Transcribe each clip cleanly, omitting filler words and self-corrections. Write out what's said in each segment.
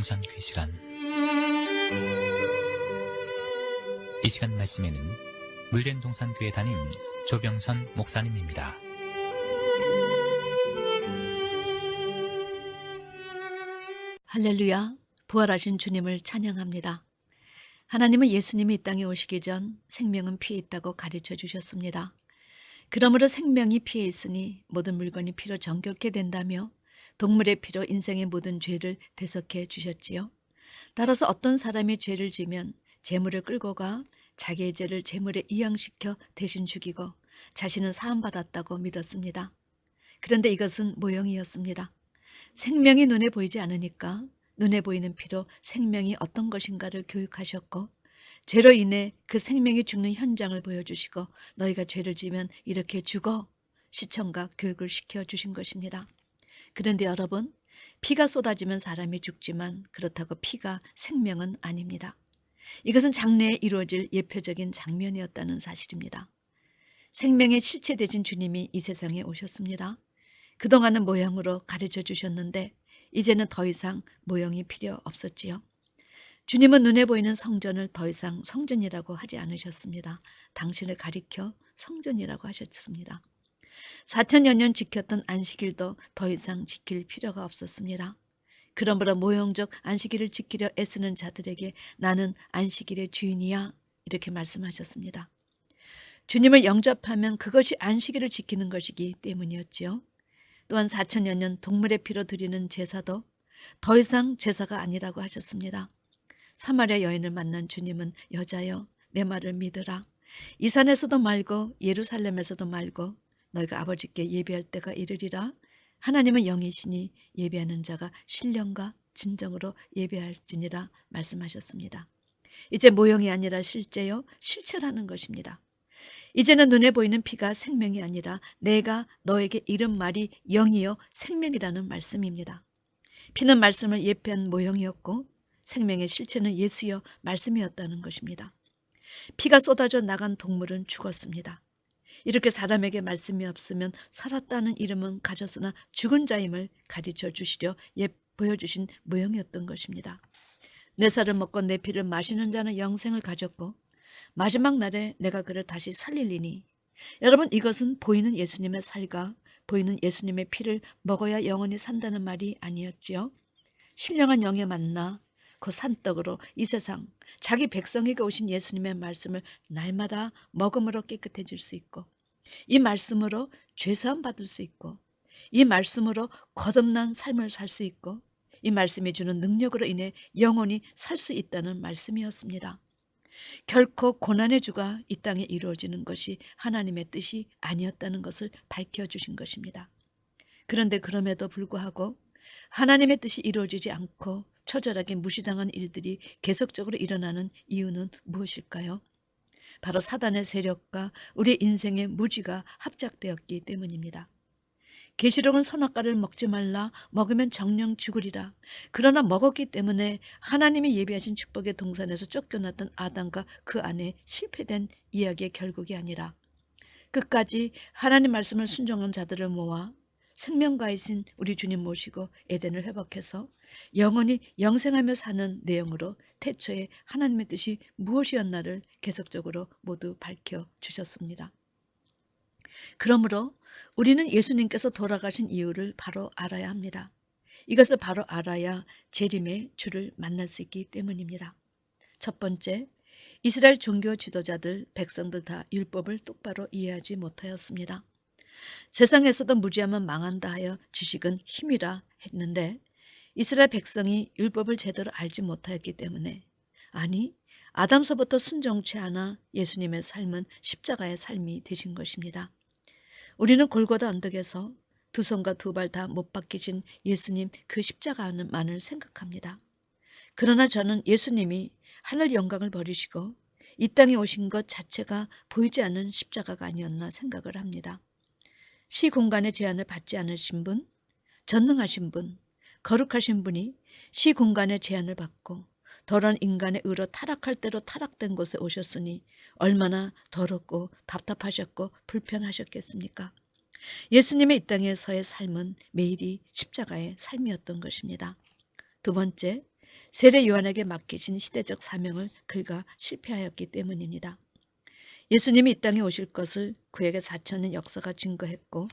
동산교회 시간. 이 시간 말씀에는 물된 동산교회 담임 조병선 목사님입니다. 할렐루야, 부활하신 주님을 찬양합니다. 하나님은 예수님이 이 땅에 오시기 전 생명은 피에 있다고 가르쳐 주셨습니다. 그러므로 생명이 피에 있으니 모든 물건이 피로 정결케 된다며 동물의 피로 인생의 모든 죄를 대속해 주셨지요. 따라서 어떤 사람이 죄를 지면 제물을 끌고 가 자기의 죄를 제물에 이양시켜 대신 죽이고 자신은 사함받았다고 믿었습니다. 그런데 이것은 모형이었습니다. 생명이 눈에 보이지 않으니까 눈에 보이는 피로 생명이 어떤 것인가를 교육하셨고, 죄로 인해 그 생명이 죽는 현장을 보여주시고 너희가 죄를 지면 이렇게 죽어 시청각 교육을 시켜주신 것입니다. 그런데 여러분, 피가 쏟아지면 사람이 죽지만 그렇다고 피가 생명은 아닙니다. 이것은 장래에 이루어질 예표적인 장면이었다는 사실입니다. 생명의 실체 되신 주님이 이 세상에 오셨습니다. 그동안은 모형으로 가르쳐 주셨는데 이제는 더 이상 모형이 필요 없었지요. 주님은 눈에 보이는 성전을 더 이상 성전이라고 하지 않으셨습니다. 당신을 가리켜 성전이라고 하셨습니다. 4000여 년 지켰던 안식일도 더 이상 지킬 필요가 없었습니다. 그러므로 모형적 안식일을 지키려 애쓰는 자들에게 나는 안식일의 주인이야, 이렇게 말씀하셨습니다. 주님을 영접하면 그것이 안식일을 지키는 것이기 때문이었지요. 또한 4000여 년 동물의 피로 드리는 제사도 더 이상 제사가 아니라고 하셨습니다. 사마리아 여인을 만난 주님은 여자여, 내 말을 믿으라. 이 산에서도 말고 예루살렘에서도 말고 너희가 아버지께 예배할 때가 이르리라. 하나님은 영이시니 예배하는 자가 신령과 진정으로 예배할지니라 말씀하셨습니다. 이제 모형이 아니라 실제요, 실체라는 것입니다. 이제는 눈에 보이는 피가 생명이 아니라 내가 너에게 이른 말이 영이요 생명이라는 말씀입니다. 피는 말씀을 예표한 모형이었고 생명의 실체는 예수여 말씀이었다는 것입니다. 피가 쏟아져 나간 동물은 죽었습니다. 이렇게 사람에게 말씀이 없으면 살았다는 이름은 가졌으나 죽은 자임을 가르쳐 주시려 보여주신 모형이었던 것입니다. 내 살을 먹고 내 피를 마시는 자는 영생을 가졌고 마지막 날에 내가 그를 다시 살리리니. 여러분, 이것은 보이는 예수님의 살과 보이는 예수님의 피를 먹어야 영원히 산다는 말이 아니었지요. 신령한 영에 만나 그 산떡으로 이 세상 자기 백성에게 오신 예수님의 말씀을 날마다 먹음으로 깨끗해질 수 있고, 이 말씀으로 죄사함 받을 수 있고, 이 말씀으로 거듭난 삶을 살 수 있고, 이 말씀이 주는 능력으로 인해 영원히 살 수 있다는 말씀이었습니다. 결코 고난의 주가 이 땅에 이루어지는 것이 하나님의 뜻이 아니었다는 것을 밝혀주신 것입니다. 그런데 그럼에도 불구하고 하나님의 뜻이 이루어지지 않고 처절하게 무시당한 일들이 계속적으로 일어나는 이유는 무엇일까요? 바로 사단의 세력과 우리 인생의 무지가 합작되었기 때문입니다. 계시록은 선악과를 먹지 말라, 먹으면 정령 죽으리라. 그러나 먹었기 때문에 하나님이 예비하신 축복의 동산에서 쫓겨났던 아담과 그 안에 실패된 이야기의 결국이 아니라 끝까지 하나님 말씀을 순종한 자들을 모아 생명가이신 우리 주님 모시고 에덴을 회복해서 영원히 영생하며 사는 내용으로 태초에 하나님의 뜻이 무엇이었나를 계속적으로 모두 밝혀주셨습니다. 그러므로 우리는 예수님께서 돌아가신 이유를 바로 알아야 합니다. 이것을 바로 알아야 재림의 주를 만날 수 있기 때문입니다. 첫 번째, 이스라엘 종교 지도자들, 백성들 다 율법을 똑바로 이해하지 못하였습니다. 세상에서도 무지하면 망한다 하여 지식은 힘이라 했는데 이스라엘 백성이 율법을 제대로 알지 못하였기 때문에, 아니 아담서부터 순종치 않아 예수님의 삶은 십자가의 삶이 되신 것입니다. 우리는 골고다 언덕에서 두 손과 두 발 다 못 박히신 예수님 그 십자가만을 생각합니다. 그러나 저는 예수님이 하늘 영광을 버리시고 이 땅에 오신 것 자체가 보이지 않는 십자가가 아니었나 생각을 합니다. 시 공간의 제한을 받지 않으신 분, 전능하신 분, 거룩하신 분이 시 공간의 제한을 받고 더러운 인간의 의로 타락할 대로 타락된 곳에 오셨으니 얼마나 더럽고 답답하셨고 불편하셨겠습니까? 예수님의 이 땅에서의 삶은 매일이 십자가의 삶이었던 것입니다. 두 번째, 세례 요한에게 맡기신 시대적 사명을 그가 실패하였기 때문입니다. 예수님이 이 땅에 오실 것을 그에게 4천년 역사가 증거했고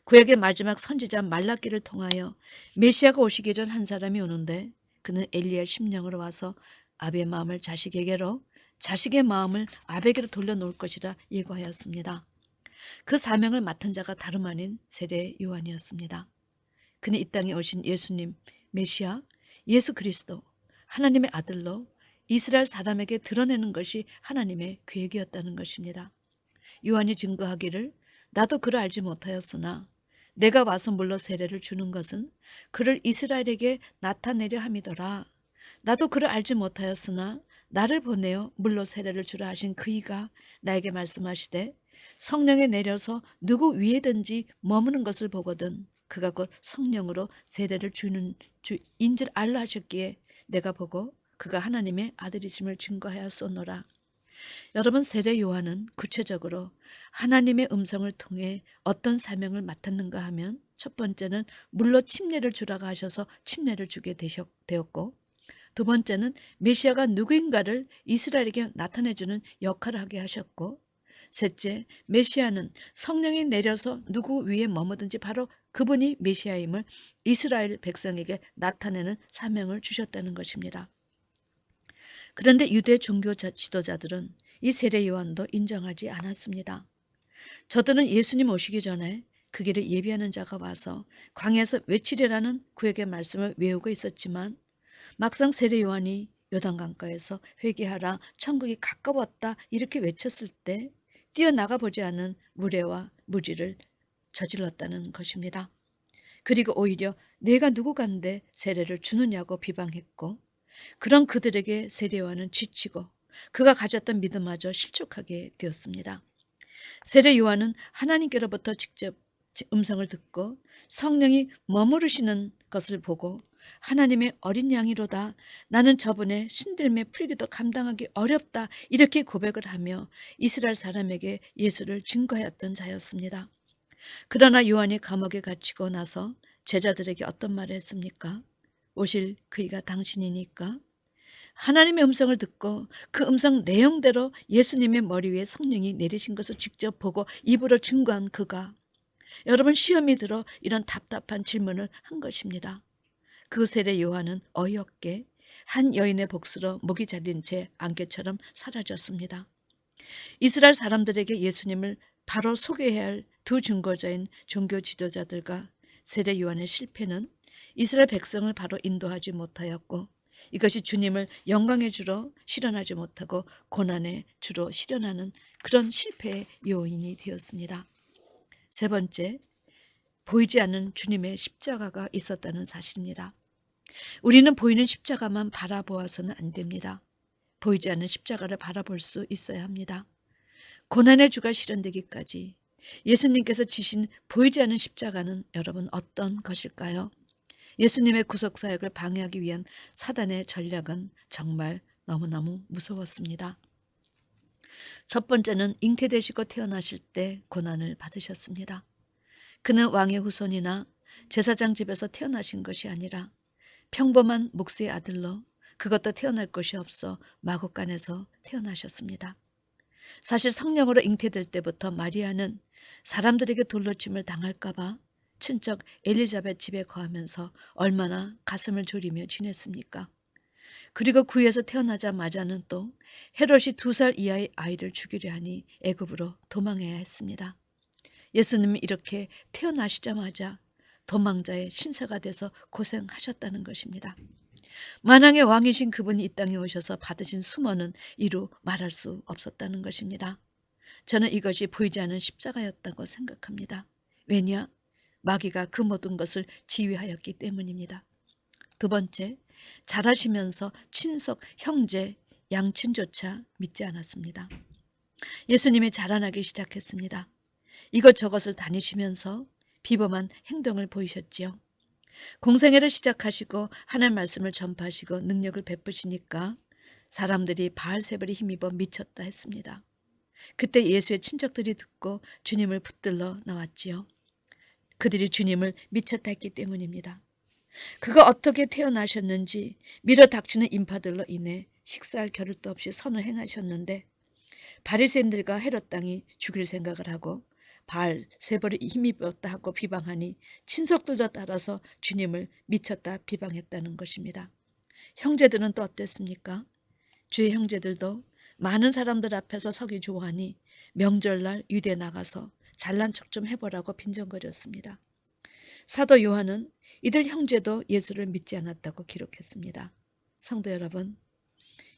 그에게 마지막 선지자 말라기를 통하여 메시아가 오시기 전 한 사람이 오는데 그는 엘리야의 심령으로 와서 아비의 마음을 자식에게로 자식의 마음을 아베에게로 돌려놓을 것이라 예고하였습니다. 그 사명을 맡은 자가 다름 아닌 세례 요한이었습니다. 그는 이 땅에 오신 예수님, 메시아, 예수 그리스도, 하나님의 아들로 이스라엘 사람에게 드러내는 것이 하나님의 계획이었다는 것입니다. 요한이 증거하기를 나도 그를 알지 못하였으나 내가 와서 물로 세례를 주는 것은 그를 이스라엘에게 나타내려 함이더라. 나도 그를 알지 못하였으나 나를 보내어 물로 세례를 주라 하신 그이가 나에게 말씀하시되 성령에 내려서 누구 위에든지 머무는 것을 보거든 그가 곧 성령으로 세례를 주는 주인 줄 알라 하셨기에 내가 보고 그가 하나님의 아들이심을 증거하였소노라. 여러분, 세례 요한은 구체적으로 하나님의 음성을 통해 어떤 사명을 맡았는가 하면 첫 번째는 물로 침례를 주라고 하셔서 침례를 주게 되었고 두 번째는 메시아가 누구인가를 이스라엘에게 나타내주는 역할을 하게 하셨고 셋째, 메시아는 성령이 내려서 누구 위에 머무든지 바로 그분이 메시아임을 이스라엘 백성에게 나타내는 사명을 주셨다는 것입니다. 그런데 유대 종교 지도자들은 이 세례 요한도 인정하지 않았습니다. 저들은 예수님 오시기 전에 그 길을 예비하는 자가 와서 광야에서 외치리라는 그에게 말씀을 외우고 있었지만 막상 세례 요한이 요단강가에서 회개하라 천국이 가까웠다 이렇게 외쳤을 때 뛰어나가 보지 않은 무례와 무지를 저질렀다는 것입니다. 그리고 오히려 내가 누구간데 세례를 주느냐고 비방했고 그런 그들에게 세례 요한은 지치고 그가 가졌던 믿음마저 실족하게 되었습니다. 세례 요한은 하나님께로부터 직접 음성을 듣고 성령이 머무르시는 것을 보고 하나님의 어린 양이로다 나는 저번에 신들매 풀기도 감당하기 어렵다 이렇게 고백을 하며 이스라엘 사람에게 예수를 증거하였던 자였습니다. 그러나 요한이 감옥에 갇히고 나서 제자들에게 어떤 말을 했습니까? 오실 그이가 당신이니까? 하나님의 음성을 듣고 그 음성 내용대로 예수님의 머리 위에 성령이 내리신 것을 직접 보고 입으로 증거한 그가 여러분 시험이 들어 이런 답답한 질문을 한 것입니다. 그 세례 요한은 어이없게 한 여인의 복수로 목이 잘린 채 안개처럼 사라졌습니다. 이스라엘 사람들에게 예수님을 바로 소개해야 할 두 증거자인 종교 지도자들과 세례 요한의 실패는 이스라엘 백성을 바로 인도하지 못하였고 이것이 주님을 영광의 주로 실현하지 못하고 고난의 주로 실현하는 그런 실패의 요인이 되었습니다. 세 번째, 보이지 않는 주님의 십자가가 있었다는 사실입니다. 우리는 보이는 십자가만 바라보아서는 안 됩니다. 보이지 않는 십자가를 바라볼 수 있어야 합니다. 고난의 주가 실현되기까지 예수님께서 지신 보이지 않는 십자가는 여러분 어떤 것일까요? 예수님의 구속사역을 방해하기 위한 사단의 전략은 정말 너무너무 무서웠습니다. 첫 번째는 잉태되시고 태어나실 때 고난을 받으셨습니다. 그는 왕의 후손이나 제사장 집에서 태어나신 것이 아니라 평범한 목수의 아들로 그것도 태어날 것이 없어 마구간에서 태어나셨습니다. 사실 성령으로 잉태될 때부터 마리아는 사람들에게 돌로침을 당할까 봐 친척 엘리자벳 집에 거하면서 얼마나 가슴을 졸이며 지냈습니까? 그리고 구유에서 태어나자마자는 또 헤롯이 2살 이하의 아이를 죽이려 하니 애굽으로 도망해야 했습니다. 예수님이 이렇게 태어나시자마자 도망자의 신세가 돼서 고생하셨다는 것입니다. 만왕의 왕이신 그분이 이 땅에 오셔서 받으신 수모는 이루 말할 수 없었다는 것입니다. 저는 이것이 보이지 않는 십자가였다고 생각합니다. 왜냐? 마귀가 그 모든 것을 지휘하였기 때문입니다. 두 번째, 자라시면서 친속, 형제, 양친조차 믿지 않았습니다. 예수님이 자라나기 시작했습니다. 이것저것을 다니시면서 비범한 행동을 보이셨지요. 공생애를 시작하시고 하나님 말씀을 전파하시고 능력을 베푸시니까 사람들이 바알세불에 힘입어 미쳤다 했습니다. 그때 예수의 친척들이 듣고 주님을 붙들러 나왔지요. 그들이 주님을 미쳤다 했기 때문입니다. 그가 어떻게 태어나셨는지 밀어 닥치는 인파들로 인해 식사할 겨를도 없이 선을 행하셨는데 바리새인들과 헤롯 당이 죽일 생각을 하고 바알세불이 힘입었다 하고 비방하니 친척들도 따라서 주님을 미쳤다 비방했다는 것입니다. 형제들은 또 어땠습니까? 주의 형제들도 많은 사람들 앞에서 서기 좋아하니 명절날 유대 나가서 잘난 척 좀 해보라고 빈정거렸습니다. 사도 요한은 이들 형제도 예수를 믿지 않았다고 기록했습니다. 성도 여러분,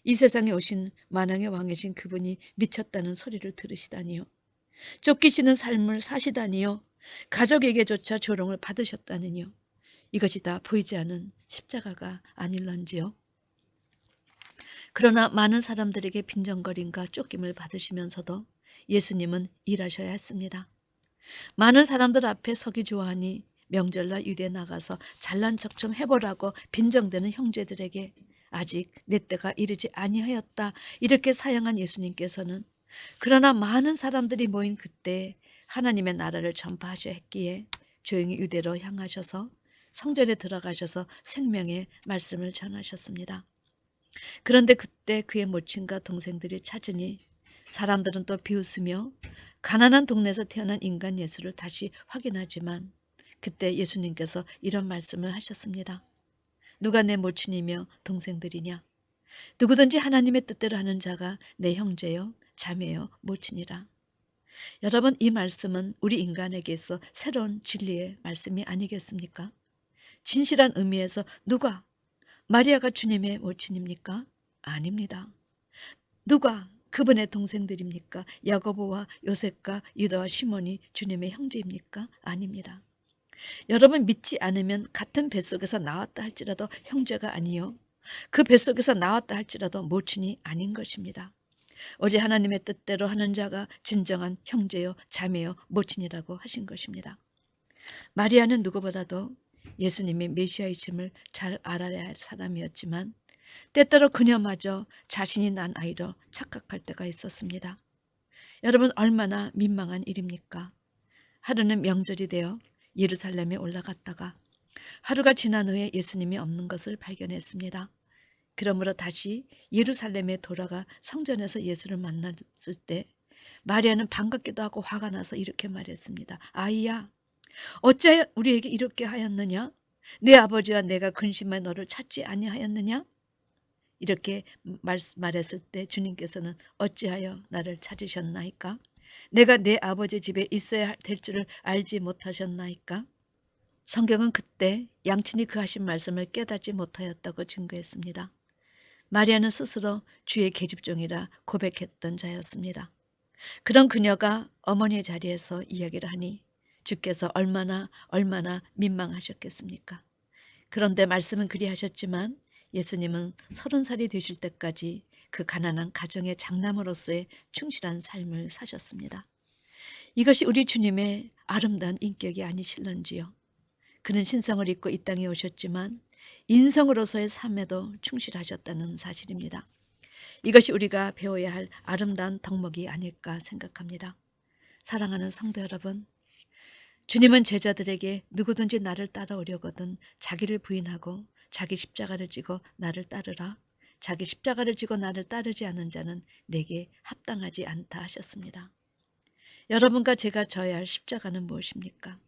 이 세상에 오신 만왕의 왕이신 그분이 미쳤다는 소리를 들으시다니요. 쫓기시는 삶을 사시다니요. 가족에게조차 조롱을 받으셨다느니요. 이것이 다 보이지 않은 십자가가 아닐런지요. 그러나 많은 사람들에게 빈정거림과 쫓김을 받으시면서도 예수님은 일하셔야 했습니다. 많은 사람들 앞에 서기 좋아하니 명절날 유대 나가서 잘난 척 좀 해보라고 빈정대는 형제들에게 아직 내 때가 이르지 아니하였다 이렇게 사양한 예수님께서는 그러나 많은 사람들이 모인 그때 하나님의 나라를 전파하셔야 했기에 조용히 유대로 향하셔서 성전에 들어가셔서 생명의 말씀을 전하셨습니다. 그런데 그때 그의 모친과 동생들이 찾으니 사람들은 또 비웃으며 가난한 동네에서 태어난 인간 예수를 다시 확인하지만 그때 예수님께서 이런 말씀을 하셨습니다. 누가 내 모친이며 동생들이냐? 누구든지 하나님의 뜻대로 하는 자가 내 형제요 자매요 모친이라. 여러분, 이 말씀은 우리 인간에게서 새로운 진리의 말씀이 아니겠습니까? 진실한 의미에서 누가 마리아가 주님의 모친입니까? 아닙니다. 누가 그분의 동생들입니까? 야고보와 요셉과 유다와 시몬이 주님의 형제입니까? 아닙니다. 여러분, 믿지 않으면 같은 뱃속에서 나왔다 할지라도 형제가 아니요 그 뱃속에서 나왔다 할지라도 모친이 아닌 것입니다. 어제 하나님의 뜻대로 하는 자가 진정한 형제요 자매요 모친이라고 하신 것입니다. 마리아는 누구보다도 예수님의 메시아이심을 잘 알아야 할 사람이었지만 때때로 그녀마저 자신이 난 아이로 착각할 때가 있었습니다. 여러분, 얼마나 민망한 일입니까? 하루는 명절이 되어 예루살렘에 올라갔다가 하루가 지난 후에 예수님이 없는 것을 발견했습니다. 그러므로 다시 예루살렘에 돌아가 성전에서 예수를 만났을 때 마리아는 반갑기도 하고 화가 나서 이렇게 말했습니다. 아이야, 어찌하여 우리에게 이렇게 하였느냐? 내 아버지와 내가 근심하여 너를 찾지 아니하였느냐? 이렇게 말했을 때 주님께서는 어찌하여 나를 찾으셨나이까? 내가 내 아버지 집에 있어야 될 줄을 알지 못하셨나이까? 성경은 그때 양친이 그 하신 말씀을 깨닫지 못하였다고 증거했습니다. 마리아는 스스로 주의 계집종이라 고백했던 자였습니다. 그런 그녀가 어머니의 자리에서 이야기를 하니 주께서 얼마나 민망하셨겠습니까? 그런데 말씀은 그리하셨지만 예수님은 30살이 되실 때까지 그 가난한 가정의 장남으로서의 충실한 삶을 사셨습니다. 이것이 우리 주님의 아름다운 인격이 아니실런지요. 그는 신성을 입고 이 땅에 오셨지만 인성으로서의 삶에도 충실하셨다는 사실입니다. 이것이 우리가 배워야 할 아름다운 덕목이 아닐까 생각합니다. 사랑하는 성도 여러분, 주님은 제자들에게 누구든지 나를 따라오려거든 자기를 부인하고 자기 십자가를 지고 나를 따르라. 자기 십자가를 지고 나를 따르지 않는 자는 내게 합당하지 않다 하셨습니다. 여러분과 제가 져야 할 십자가는 무엇입니까?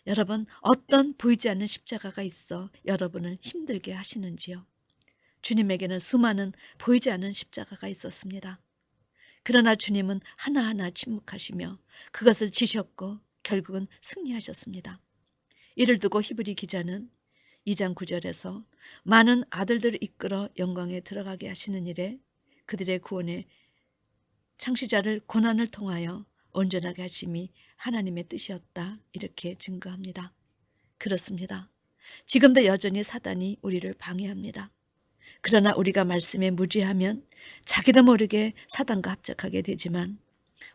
여러분, 어떤 보이지 않는 십자가가 있어 여러분을 힘들게 하시는지요? 주님에게는 수많은 보이지 않는 십자가가 있었습니다. 그러나 주님은 하나하나 침묵하시며 그것을 지셨고 결국은 승리하셨습니다. 이를 두고 히브리 기자는 2장 9절에서 많은 아들들을 이끌어 영광에 들어가게 하시는 일에 그들의 구원의 창시자를 고난을 통하여 온전하게 하심이 하나님의 뜻이었다 이렇게 증거합니다. 그렇습니다. 지금도 여전히 사단이 우리를 방해합니다. 그러나 우리가 말씀에 무지하면 자기도 모르게 사단과 합작하게 되지만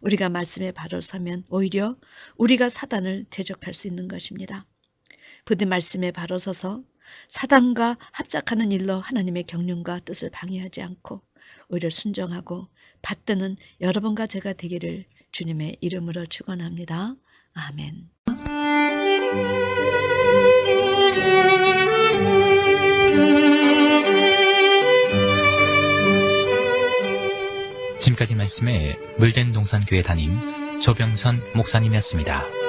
우리가 말씀에 바로 서면 오히려 우리가 사단을 대적할 수 있는 것입니다. 부디 말씀에 바로 서서 사단과 합작하는 일로 하나님의 경륜과 뜻을 방해하지 않고 오히려 순종하고 받드는 여러분과 제가 되기를 주님의 이름으로 축원합니다. 아멘. 지금까지 말씀에 물된 동산교회 담임 조병선 목사님이었습니다.